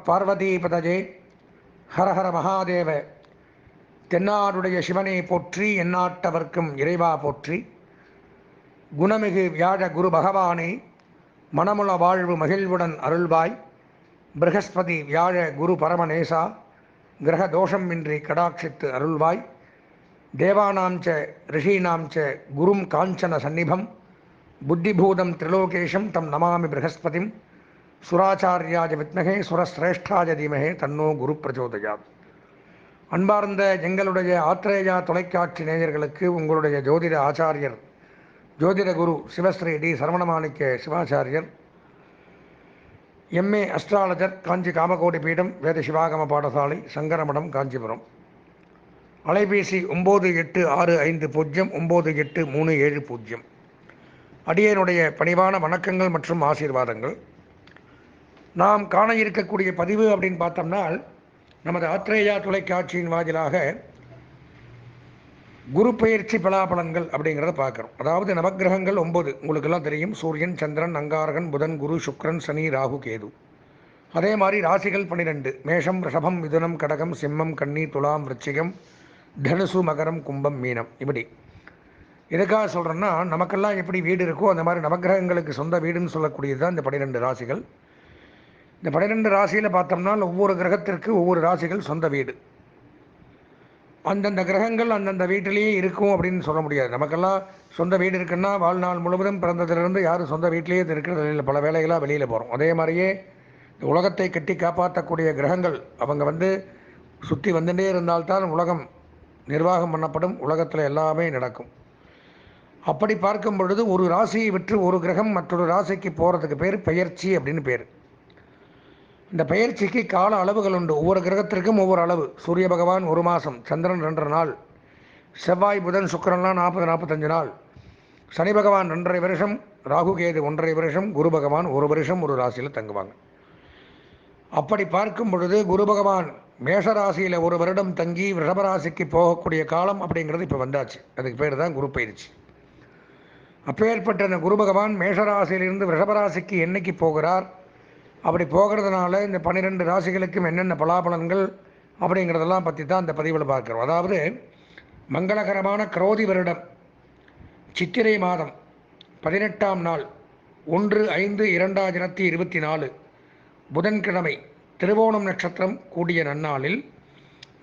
பார்வதிபதஜே ஹர ஹர மகாதேவ. தென்னாடுடைய சிவனை போற்றி, எந்நாட்டவர்க்கும் இறைவா போற்றி. குணமிகு வியாழ குரு பகவானே, மனமுள வாழ்வு மகிழ்வுடன் அருள்வாய். ப்ரஹஸ்பதி வியாழ குரு பரமநேசா, கிரக தோஷமின்றி கடாட்சித்து அருள்வாய். தேவானாம் ச ரிஷீனாம் ச குரும் காஞ்சன சந்நிபம், புத்திபூதம் திரிலோகேஷம் தம் நமாமி ப்ரஹஸ்பதிம். சுராச்சாரியாஜ வித்மகே சுரஸ்ரேஷ்டாஜ தீமகே தன்னோ குரு பிரச்சோதயாத். அன்பார்ந்த எங்களுடைய ஆத்ரேயா தொலைக்காட்சி நேயர்களுக்கு உங்களுடைய ஜோதிட ஆச்சாரியர் ஜோதிட குரு சிவஸ்ரீ டி சரவணமாணிக்க சிவாச்சாரியர், எம்ஏ அஸ்ட்ராலஜர், காஞ்சி காமகோடி பீடம், வேத சிவாகம பாடசாலை, சங்கரமடம், காஞ்சிபுரம். அலைபேசி 9865098370. அடியனுடைய பணிவான வணக்கங்கள் மற்றும் ஆசீர்வாதங்கள். நாம் காண இருக்கக்கூடிய பதிவு அப்படின்னு பார்த்தோம்னா, நமது ஆத்ரேயா தொலைக்காட்சியின் வாயிலாக குரு பெயர்ச்சி பலாபலன்கள் அப்படிங்கிறத பார்க்குறோம். அதாவது நவக்கிரகங்கள் 9 உங்களுக்கெல்லாம் தெரியும். சூரியன், சந்திரன், அங்காரகன், புதன், குரு, சுக்ரன், சனி, ராகு, கேது. அதே மாதிரி ராசிகள் 12: மேஷம், ரிஷபம், மிதுனம், கடகம், சிம்மம், கன்னி, துலாம், விருச்சிகம், தனுசு, மகரம், கும்பம், மீனம். இப்படி எதுக்காக சொல்கிறேன்னா, நமக்கெல்லாம் எப்படி வீடு இருக்கோ அந்த மாதிரி நவக்கிரகங்களுக்கு சொந்த வீடுன்னு சொல்லக்கூடியது தான் இந்த 12 ராசிகள். இந்த 12 ராசியில் பார்த்தோம்னா ஒவ்வொரு கிரகத்திற்கு ஒவ்வொரு ராசிகள் சொந்த வீடு. அந்தந்த கிரகங்கள் அந்தந்த வீட்டிலேயே இருக்கும் அப்படின்னு சொல்ல முடியாது. நமக்கெல்லாம் சொந்த வீடு இருக்குன்னா வாழ்நாள் முழுவதும் பிறந்ததிலிருந்து யாரும் சொந்த வீட்டிலேயே இருக்கிறது இல்லை, பல வேலைகளாக வெளியில் போகிறோம். அதே மாதிரியே இந்த உலகத்தை கட்டி காப்பாற்றக்கூடிய கிரகங்கள் அவங்க சுற்றி வந்துட்டே இருந்தால்தான் உலகம் நிர்வாகம் பண்ணப்படும், உலகத்தில் எல்லாமே நடக்கும். அப்படி பார்க்கும் பொழுது ஒரு ராசியை விட்டு ஒரு கிரகம் மற்றொரு ராசிக்கு போகிறதுக்கு பேர் பெயர்ச்சி அப்படின்னு பேர். இந்த பெயர்ச்சிக்கு கால அளவுகள் உண்டு. ஒவ்வொரு கிரகத்திற்கும் ஒவ்வொரு அளவு. சூரிய பகவான் 1 மாதம், சந்திரன் 2.5 நாள், செவ்வாய், புதன், சுக்கிரன்லாம் 40-45 நாள், சனி பகவான் 2.5 வருஷம், ராகு கேது 1.5 வருஷம், குரு பகவான் 1 வருஷம் ஒரு ராசியில் தங்குவாங்க. அப்படி பார்க்கும் பொழுது குரு பகவான் மேஷராசியில் 1 வருடம் தங்கி ரிஷபராசிக்கு போகக்கூடிய காலம் அப்படிங்கிறது இப்போ வந்தாச்சு. அதுக்கு பேர் தான் குரு பயிற்சி. அப்பேற்பட்ட அந்த குரு பகவான் மேஷராசியிலிருந்து ரிஷபராசிக்கு என்னைக்கு போகிறார், அப்படி போகிறதுனால இந்த 12 ராசிகளுக்கும் என்னென்ன பலாபலன்கள் அப்படிங்கிறதெல்லாம் பற்றி தான் இந்த பதிவில் பார்க்குறோம். அதாவது மங்களகரமான குரோதி வருடம் சித்திரை மாதம் 18ஆம் நாள் 1/5/2024 புதன்கிழமை திருவோணம் நட்சத்திரம் கூடிய நன்னாளில்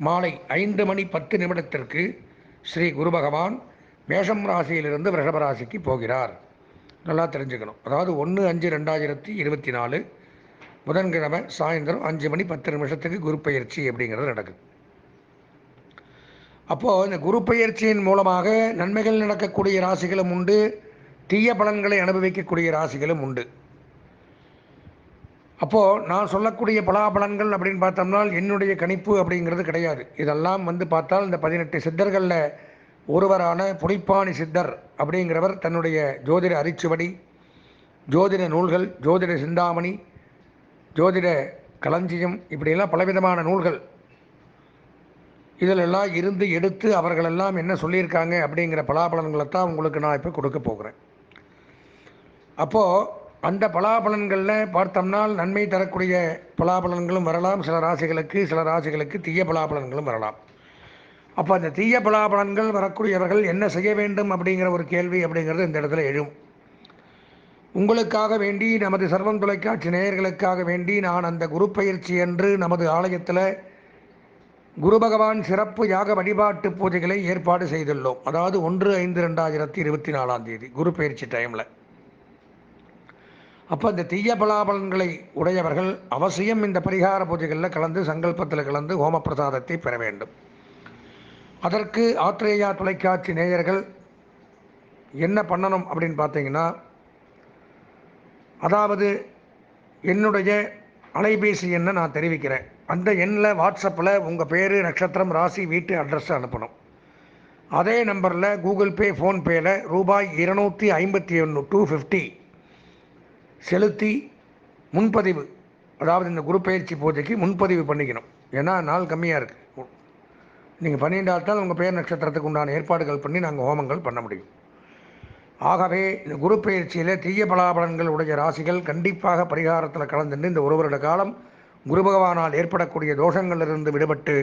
மாலை 5:10 ஸ்ரீ குரு பகவான் மேஷம் ராசியிலிருந்து ரிஷபராசிக்கு போகிறார். நல்லா தெரிஞ்சுக்கணும். அதாவது 1/5/2024 புதன்கிழமை சாயந்தரம் 5:10 குரு பயிற்சி அப்படிங்கிறது நடக்குது. அப்போது இந்த குரு பயிற்சியின் மூலமாக நன்மைகள் நடக்கக்கூடிய ராசிகளும் உண்டு, தீய பலன்களை அனுபவிக்கக்கூடிய ராசிகளும் உண்டு. அப்போது நான் சொல்லக்கூடிய பலாபலன்கள் அப்படின்னு பார்த்தோம்னா என்னுடைய கணிப்பு அப்படிங்கிறது கிடையாது. இதெல்லாம் பார்த்தால் இந்த 18 சித்தர்களில் ஒருவரான புலிப்பாணி சித்தர் அப்படிங்கிறவர் தன்னுடைய ஜோதிட அரிச்சுவடி, ஜோதிட நூல்கள், ஜோதிட சிந்தாமணி, ஜோதிட களஞ்சியம், இப்படியெல்லாம் பலவிதமான நூல்கள் இதிலெல்லாம் இருந்து எடுத்து அவர்களெல்லாம் என்ன சொல்லியிருக்காங்க அப்படிங்கிற பலாபலன்களை தான் உங்களுக்கு நான் இப்போ கொடுக்க போகிறேன். அப்போது அந்த பலாபலன்களில் பார்த்தோம்னா நன்மை தரக்கூடிய பலாபலன்களும் வரலாம், சில ராசிகளுக்கு தீய பலாபலன்களும் வரலாம். அப்போ அந்த தீய பலாபலன்கள் வரக்கூடியவர்கள் என்ன செய்ய வேண்டும் அப்படிங்கிற ஒரு கேள்வி அப்படிங்கிறது இந்த இடத்துல எழும். உங்களுக்காக வேண்டி, நமது சர்வம் தொலைக்காட்சி நேயர்களுக்காக வேண்டி நான் அந்த குரு பயிற்சி என்று நமது ஆலயத்தில் குரு பகவான் சிறப்பு யாக வழிபாட்டு பூஜைகளை ஏற்பாடு செய்துள்ளோம். அதாவது 1/5/2024 குரு பயிற்சி டைமில். அப்போ இந்த தீய பலாபலன்களை உடையவர்கள் அவசியம் இந்த பரிகார பூஜைகளில் கலந்து, சங்கல்பத்தில் கலந்து ஹோம பிரசாதத்தை பெற வேண்டும். அதற்கு ஆத்ரேயா தொலைக்காட்சி நேயர்கள் என்ன பண்ணணும் அப்படின்னு பார்த்தீங்கன்னா, அதாவது என்னுடைய அலைபேசி எண்ணை நான் தெரிவிக்கிறேன். அந்த எண்ணில் வாட்ஸ்அப்பில் உங்கள் பேர், நட்சத்திரம், ராசி, வீட்டு அட்ரஸ் அனுப்பணும். அதே நம்பரில் கூகுள் பே, ஃபோன்பேயில் ரூபாய் 251 250 செலுத்தி முன்பதிவு, அதாவது இந்த குரு பயிற்சி பூஜைக்கு முன்பதிவு பண்ணிக்கணும். ஏன்னா நாள் கம்மியாக இருக்குது. நீங்கள் பண்ணிட்டால்தான் உங்கள் பேர் நட்சத்திரத்துக்கு உண்டான ஏற்பாடுகள் பண்ணி நாங்கள் ஹோமங்கள் பண்ண முடியும். ஆகவே இந்த குரு பயிற்சியில் தீய பலாபலன்கள் உடைய ராசிகள் கண்டிப்பாக பரிகாரத்தில் கலந்துட்டு இந்த 1 வருட காலம் குரு பகவானால் ஏற்படக்கூடிய தோஷங்களிலிருந்து விடுபட்டு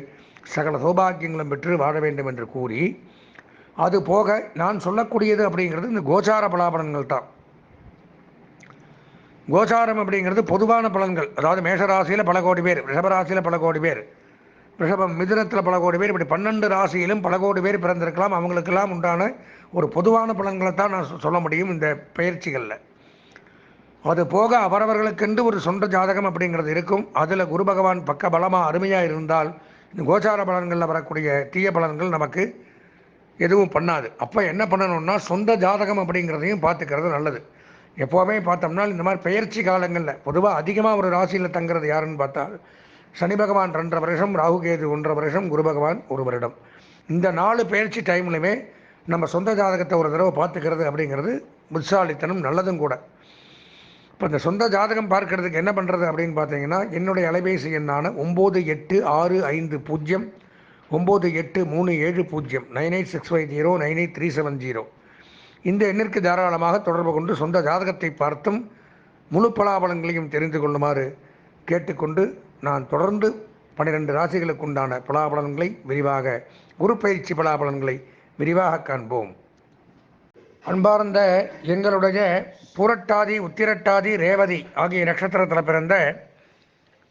சகல சௌபாகியங்களும் பெற்று வாழ வேண்டும் என்று கூறி, அது போக நான் சொல்லக்கூடியது அப்படிங்கிறது இந்த கோச்சார பலாபலன்கள் தான். கோச்சாரம் அப்படிங்கிறது பொதுவான பலன்கள். அதாவது மேஷராசியில் பல கோடி பேர், ரிஷபராசியில் பல கோடி பேர், ரிஷபம் மிதுனத்தில் பல கோடி பேர், இப்படி 12 ராசியிலும் பல கோடி பேர் பிறந்திருக்கலாம். அவங்களுக்கெல்லாம் உண்டான ஒரு பொதுவான பலன்களை தான் நான் சொல்ல முடியும் இந்த பயிற்சிகளில். அது போக அவரவர்களுக்கென்று ஒரு சொந்த ஜாதகம் அப்படிங்கிறது இருக்கும். அதில் குரு பகவான் பக்க பலமாக அருமையாக இருந்தால் இந்த கோச்சார பலன்களில் வரக்கூடிய தீய பலன்கள் நமக்கு எதுவும் பண்ணாது. அப்போ என்ன பண்ணணும்னா சொந்த ஜாதகம் அப்படிங்கிறதையும் பார்த்துக்கிறது நல்லது. எப்போவுமே பார்த்தோம்னா இந்த மாதிரி பெயர்ச்சி காலங்களில் பொதுவாக அதிகமாக ஒரு ராசியில் தங்குறது யாருன்னு பார்த்தா சனி பகவான் 2.5 வருஷம், ராகு கேது 1.5 வருஷம், குரு பகவான் 1 வருடம். இந்த 4 பெயர்ச்சி டைம்லையுமே நம்ம சொந்த ஜாதகத்தை ஒரு தடவை பார்த்துக்கிறது அப்படிங்கிறது புத்திசாலித்தனம், நல்லதும் கூட. இப்போ இந்த சொந்த ஜாதகம் பார்க்கறதுக்கு என்ன பண்ணுறது அப்படின்னு பார்த்தீங்கன்னா, என்னுடைய அலைபேசி எண்ணான 9865098370 9865098370 இந்த எண்ணிற்கு தாராளமாக தொடர்பு கொண்டு சொந்த ஜாதகத்தை பார்த்தும் முழு பலாபலன்களையும் தெரிந்து கொள்ளுமாறு கேட்டுக்கொண்டு, நான் தொடர்ந்து 12 ராசிகளுக்கு உண்டான பலாபலன்களை விரிவாக, குரு பயிற்சி பலாபலன்களை விரிவாக காண்போம். அன்பார்ந்த எங்களுடைய பூரட்டாதி, உத்திரட்டாதி, ரேவதி ஆகிய நட்சத்திரத்தில் பிறந்த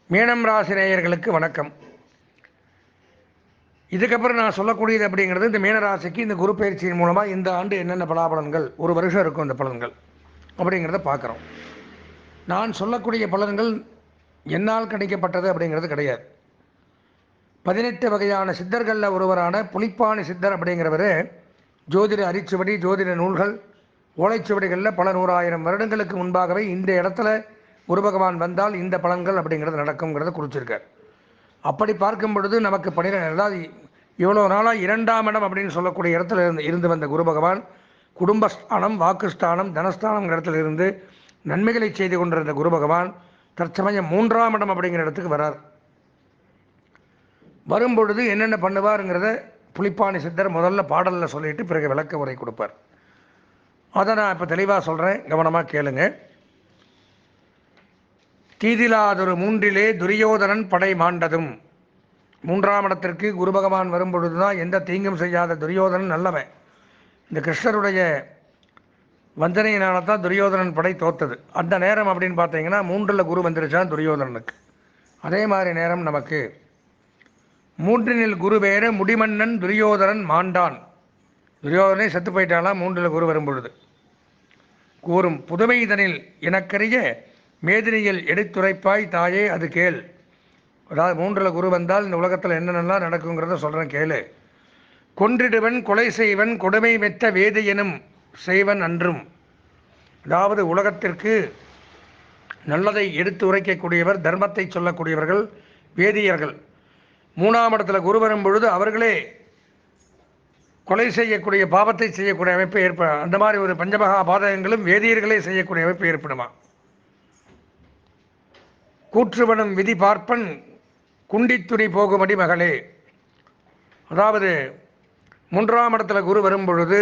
மீனம் ராசி நேயர்களுக்கு வணக்கம். இதுக்கப்புறம் நான் சொல்லக்கூடியது அப்படிங்கிறது இந்த மீனராசிக்கு இந்த குரு பயிற்சியின் மூலமாக இந்த ஆண்டு என்னென்ன பலாபலன்கள், ஒரு வருஷம் இருக்கும் இந்த பலன்கள் அப்படிங்கிறத பார்க்குறோம். நான் சொல்லக்கூடிய பலன்கள் என்னால் கிடைக்கப்பட்டது அப்படிங்கிறது கிடையாது. 18 வகையான சித்தர்களில் ஒருவரான புலிப்பாணி சித்தர் அப்படிங்கிறவர் ஜோதிட அரிச்சுவடி, ஜோதிட நூல்கள், ஓலைச்சுவடிகளில் பல 100,000 வருடங்களுக்கு முன்பாகவே இந்த இடத்துல குரு பகவான் வந்தால் இந்த பலன்கள் அப்படிங்கிறது நடக்குங்கிறத குறிச்சிருக்கார். அப்படி பார்க்கும் பொழுது நமக்கு 12, அதாவது இவ்வளோ நாளாக 2ஆம் இடம் அப்படின்னு சொல்லக்கூடிய இடத்துல இருந்து வந்த குரு பகவான் குடும்பஸ்தானம், வாக்குஸ்தானம், தனஸ்தானங்கிற இடத்துல இருந்து நன்மைகளை செய்து கொண்டிருந்த குரு பகவான் தற்சமயம் 3ஆம் இடம் அப்படிங்கிற இடத்துக்கு வரார். வரும்பொழுது என்னென்ன பண்ணுவாருங்கிறத புலிப்பாணி சித்தர் முதல்ல பாடலில் சொல்லிட்டு பிறகு விளக்க உரை கொடுப்பார். அதை நான் இப்போ தெளிவாக சொல்கிறேன், கவனமாக கேளுங்க. தீதிலாதொரு 3லே துரியோதனன் படை மாண்டதும். 3ஆம் இடத்திற்கு குரு பகவான் வரும்பொழுது தான் எந்த தீங்கும் செய்யாத துரியோதனன் நல்லவன். இந்த கிருஷ்ணருடைய வஞ்சனையினால தான் துரியோதனன் படை தோத்தது. அந்த நேரம் அப்படின்னு பார்த்தீங்கன்னா 3ல் குரு வந்துருச்சான் துரியோதனனுக்கு. அதே மாதிரி நேரம் நமக்கு 3ல் குரு வேற முடிமன்னன் துரியோதனன் மாண்டான். துரியோதனே செத்து போயிட்டாலாம் 3ல் குரு வரும்பொழுது. கூறும் புதுமை இதனில் எனக்கரிய மேதினியில் எடுத்துரைப்பாய் தாயே அது கேள். அதாவது 3ல் குரு வந்தால் இந்த உலகத்தில் என்னென்னலாம் நடக்குங்கிறத சொல்கிறேன் கேளு. கொன்றிடுவன், கொலை செய்வன், கொடுமை மெத்த வேதியனும் செய்வன் அன்றும். அதாவது உலகத்திற்கு நல்லதை எடுத்து உரைக்கக்கூடியவர், தர்மத்தை சொல்லக்கூடியவர்கள் வேதியர்கள். 3ஆம் இடத்துல குரு வரும் பொழுது அவர்களே கொலை செய்யக்கூடிய, பாவத்தை செய்யக்கூடிய அமைப்பு ஏற்படும். அந்த மாதிரி ஒரு பஞ்சமகா பாதகங்களும் வேதியர்களே செய்யக்கூடிய அமைப்பு ஏற்படுமா. கூற்றுவனும் விதி பார்ப்பன் குண்டித்துணி போகுமடி மகளே. அதாவது 3ஆம் இடத்துல குரு வரும் பொழுது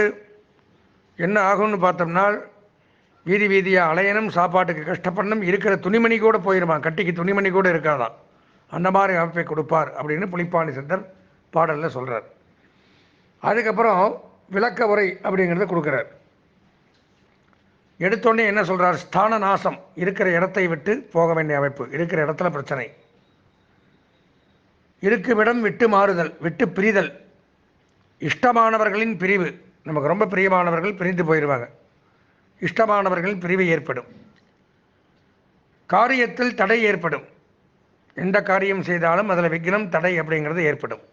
என்ன ஆகும்னு பார்த்தோம்னா, வீதி வீதியாக அலையனும், சாப்பாட்டுக்கு கஷ்டப்படணும், இருக்கிற துணிமணி கூட போயிடுமா, கட்டிக்கு துணிமணி கூட இருக்காதான், அந்த மாதிரி அமைப்பை கொடுப்பார் அப்படின்னு புலிப்பாணி சித்தர் பாடலில் சொல்கிறார். அதுக்கப்புறம் விளக்க உரை அப்படிங்கிறத கொடுக்குறார். எடுத்தோடனே என்ன சொல்கிறார், ஸ்தான நாசம், இருக்கிற இடத்தை விட்டு போக வேண்டிய அமைப்பு, இருக்கிற இடத்துல பிரச்சனை, இருக்குமிடம் விட்டு மாறுதல், விட்டு பிரிதல், இஷ்டமானவர்களின் பிரிவு, நமக்கு ரொம்ப பிரியமானவர்கள் பிரிந்து போயிடுவாங்க, இஷ்டமானவர்களின் பிரிவு ஏற்படும், காரியத்தில் தடை ஏற்படும், எந்த காரியம் செய்தாலும் அதில் விக்னம், தடை அப்படிங்கிறது ஏற்படும்,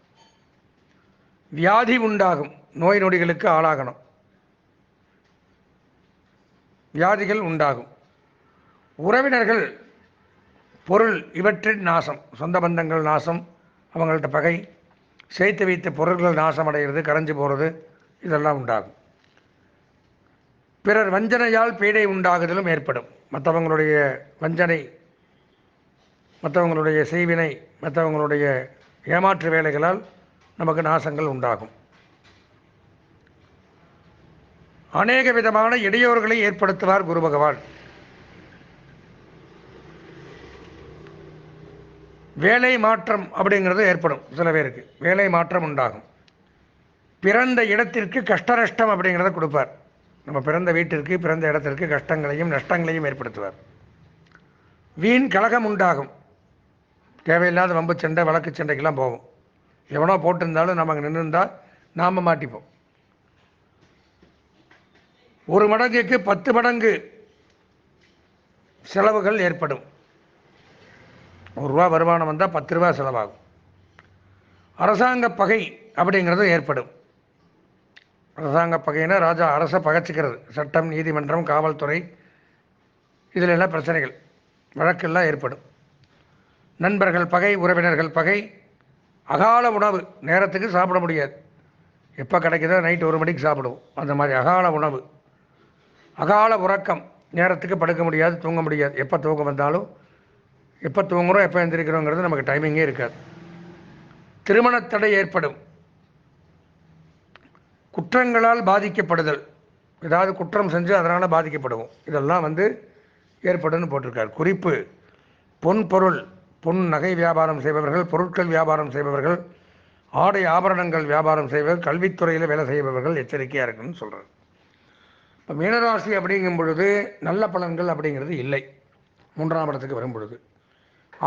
வியாதி உண்டாகும், நோய் நொடிகளுக்கு ஆளாகணும், வியாதிகள் உண்டாகும், உறவினர்கள், பொருள் இவற்றின் நாசம், சொந்த பந்தங்கள் நாசம், அவங்கள்ட்ட பகை, சேர்த்து வைத்த பொருள்கள் நாசம் அடைகிறது, கரைஞ்சு போகிறது, இதெல்லாம் உண்டாகும். பிறர் வஞ்சனையால் பீடை உண்டாகுதலும் ஏற்படும். மற்றவங்களுடைய வஞ்சனை, மற்றவங்களுடைய செய்வினை, மற்றவங்களுடைய ஏமாற்று வேலைகளால் நமக்கு நாசங்கள் உண்டாகும். அநேக விதமான இடையூறுகளை ஏற்படுத்துவார் குரு பகவான். வேலை மாற்றம் அப்படிங்கிறது ஏற்படும். சில பேருக்கு வேலை மாற்றம் உண்டாகும். பிறந்த இடத்திற்கு கஷ்ட நஷ்டம் அப்படிங்கிறத கொடுப்பார். நம்ம பிறந்த வீட்டிற்கு பிறந்த இடத்திற்கு கஷ்டங்களையும் நஷ்டங்களையும் ஏற்படுத்துவார். வீண் கலகம் உண்டாகும். தேவையில்லாத வம்பு சண்டை வழக்கு சண்டைக்கெல்லாம் போகும். எவனோ போட்டிருந்தாலும் நம்ம அங்கே நின்றுருந்தால் நாம் மாட்டிப்போம். ஒரு மடங்குக்கு 10 மடங்கு செலவுகள் ஏற்படும். ₹1 வருமானம் வந்தால் ₹10 செலவாகும். அரசாங்க பகை அப்படிங்கிறது ஏற்படும். அரசாங்க பகையினா ராஜா அரசை பகைச்சிக்கிறது. சட்டம், நீதிமன்றம், காவல்துறை, இதில் எல்லாம் பிரச்சனைகள், வழக்கெல்லாம் ஏற்படும். நண்பர்கள் பகை, உறவினர்கள் பகை. அகால உணவு, நேரத்துக்கு சாப்பிட முடியாது. எப்போ கிடைக்குதோ நைட் 1 மணிக்கு சாப்பிடுவோம். அந்த மாதிரி அகால உணவு. அகால உறக்கம், நேரத்துக்கு படுக்க முடியாது, தூங்க முடியாது. எப்போ தூக்கம் வந்தாலும் எப்போ தூங்குகிறோம் எப்போ எழுந்திரிக்கிறோங்கிறது நமக்கு டைமிங்கே இருக்காது. திருமணத்தடை ஏற்படும். குற்றங்களால் பாதிக்கப்படுதல், ஏதாவது குற்றம் செஞ்சு அதனால் பாதிக்கப்படுவோம். இதெல்லாம் ஏற்படுன்னு போட்டிருக்கார். குறிப்பு: பொன் பொருள், பொன் நகை வியாபாரம் செய்பவர்கள், பொருட்கள் வியாபாரம் செய்பவர்கள், ஆடை ஆபரணங்கள் வியாபாரம் செய்பவர்கள், கல்வித்துறையில் வேலை செய்பவர்கள் எச்சரிக்கையாக இருக்குன்னு சொல்கிறார். இப்போ மீனராசி அப்படிங்கும் பொழுது நல்ல பலன்கள் அப்படிங்கிறது இல்லை. 3ஆம் இடத்துக்கு வரும் பொழுது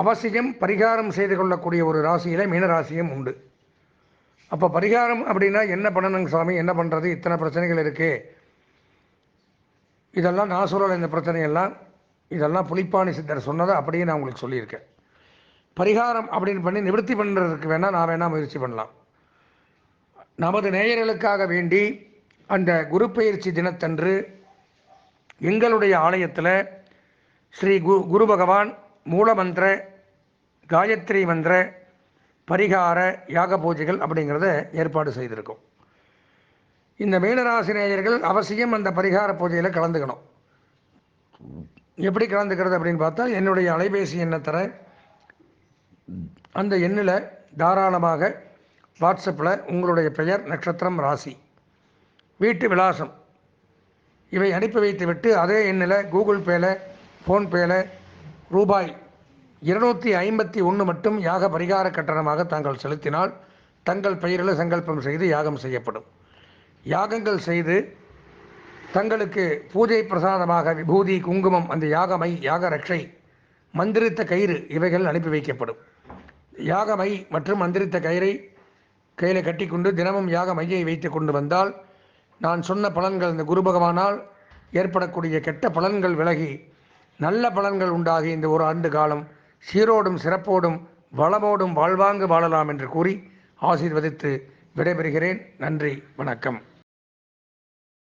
அவசியம் பரிகாரம் செய்து கொள்ளக்கூடிய ஒரு ராசியில் மீனராசியும் உண்டு. அப்போ பரிகாரம் அப்படின்னா என்ன பண்ணணுங்க சாமி, என்ன பண்ணுறது, இத்தனை பிரச்சனைகள் இருக்குது, இதெல்லாம் நான் சொல்லலை. இந்த பிரச்சனையெல்லாம் இதெல்லாம் புலிப்பாணி சித்தர் சொன்னதை அப்படியே நான் உங்களுக்கு சொல்லியிருக்கேன். பரிகாரம் அப்படின்னு பண்ணி நிவர்த்தி பண்ணுறதுக்கு வேணால் நான் வேணால் முயற்சி பண்ணலாம். நமது நேயர்களுக்காக வேண்டி அந்த குரு பெயர்ச்சி தினத்தன்று எங்களுடைய ஆலயத்தில் ஸ்ரீ குரு பகவான் மூலமந்திர, காயத்ரி மந்திர, பரிகார யாக பூஜைகள் அப்படிங்கிறத ஏற்பாடு செய்திருக்கோம். இந்த மீனராசி நேயர்கள் அவசியம் அந்த பரிகார பூஜையில் கலந்துக்கணும். எப்படி கலந்துக்கிறது அப்படின்னு பார்த்தா, என்னுடைய அலைபேசி எண்ணை தரேன். அந்த எண்ணில் தாராளமாக வாட்ஸ்அப்பில் உங்களுடைய பெயர், நட்சத்திரம், ராசி, வீட்டு விலாசம் இவை அனுப்பி வைத்துவிட்டு அதே எண்ணில் கூகுள் பேல, ஃபோன்பேல ரூபாய் 251 மட்டும் யாக பரிகார கட்டணமாக தாங்கள் செலுத்தினால் தங்கள் பெயரில் சங்கல்பம் செய்து யாகம் செய்யப்படும். யாகங்கள் செய்து தங்களுக்கு பூஜை பிரசாதமாக விபூதி, குங்குமம், அந்த யாகமை, யாக ரட்சை, மந்திரித்த கயிறு இவைகள் அனுப்பி வைக்கப்படும். யாகமை மற்றும் மந்திரித்த கயிறை கையில் கட்டி கொண்டு தினமும் யாக மையை வைத்து கொண்டு வந்தால் நான் சொன்ன பலன்கள், இந்த குரு பகவானால் ஏற்படக்கூடிய கெட்ட பலன்கள் விலகி நல்ல பலன்கள் உண்டாகி இந்த 1 ஆண்டு காலம் சீரோடும் சிறப்போடும் வளமோடும் வாழ்வாங்கு வாழலாம் என்று கூறி ஆசீர்வதித்து விடைபெறுகிறேன். நன்றி, வணக்கம்.